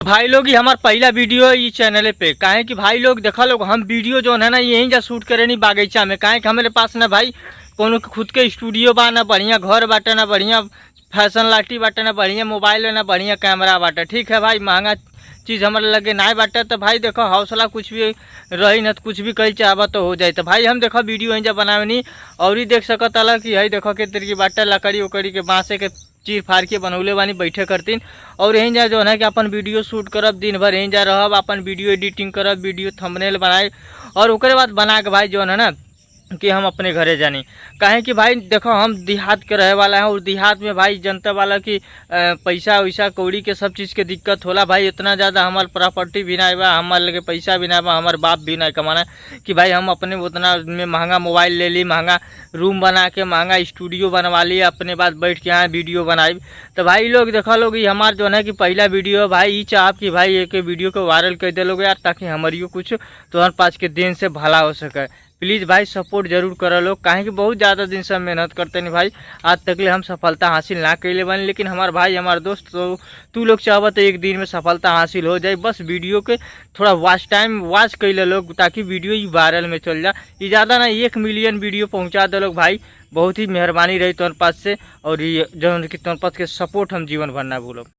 भाई लोग ये हमारा पहला वीडियो है ये चैनल पे। काहे कि भाई लोग देखा लोग हम वीडियो जो है ना यहीं जा शूट करे नहीं बागीचा में। काहे कि हमारे पास ना भाई कोनो खुद के स्टूडियो बा, ना बढ़िया घर बाटे, ना बढ़िया फैशन लाठी बाटे, ना बढ़िया मोबाइल है, ना बढ़िया कैमरा बाटे। ठीक है भाई, महंगा चीज़ हमारे लगे ना बाटे। तो भाई देखो हौसला कुछ भी रही ना तो कुछ भी कही चाहबा तो हो जाए। तो भाई हम देखो वीडियो यहीं जा बनावे नहीं और ही देख सकत अला कि है देखो के तरीके बाटे लकड़ी उकड़ी के बाँसे के चीर फाड़ के बनौले बानी बैठे करतीन। और यहीं जा जो है कि अपन वीडियो शूट करब, दिन भर यहीं जा रहब, अपन वीडियो एडिटिंग करब, वीडियो थंबनेल बनाए और उसके बाद बना के भाई जो है ना कि हम अपने घरे जानी। काहे कि भाई देखो हम देहात के रहे वाला हैं और देहात में भाई जनता वाला की पैसा वैसा कौड़ी के सब चीज़ के दिक्कत होला भाई। इतना ज़्यादा हमार प्रॉपर्टी भी ना बा, हमारे लगे पैसा भी ना बा, हमार बाप भी ना कमाना कि भाई हम अपने उतना में महंगा मोबाइल ले ली, महंगा रूम बना के महंगा स्टूडियो बनवा लिए, अपने बाद बैठ के यहाँ वीडियो बनाई। तो भाई लोग देखा लोग ये हमार जो है कि पहला वीडियो भाई ये चाह कि भाई एक वीडियो को वायरल कर दे लोग यार, ताकि हमारियो कुछ तुम्हारे पास के दिन से भला हो सके। प्लीज़ भाई सपोर्ट जरूर करो लोग। काहे कि बहुत ज़्यादा दिन से हम मेहनत करते नहीं भाई, आज तक ले हम सफलता हासिल ना कैले बन, लेकिन हमारे भाई हमारे दोस्त तो तू लोग चाहबा तो एक दिन में सफलता हासिल हो जाए। बस वीडियो के थोड़ा वॉच टाइम वॉच कैले लोग, ताकि वीडियो ही वायरल में चल जाए। ये ज़्यादा ना 1 मिलियन वीडियो पहुँचा दे लोग भाई, बहुत ही मेहरबानी रही तुम्हारे पास से। और ये जो तुम्हारे पास के सपोर्ट हम जीवन भर ना भूलो।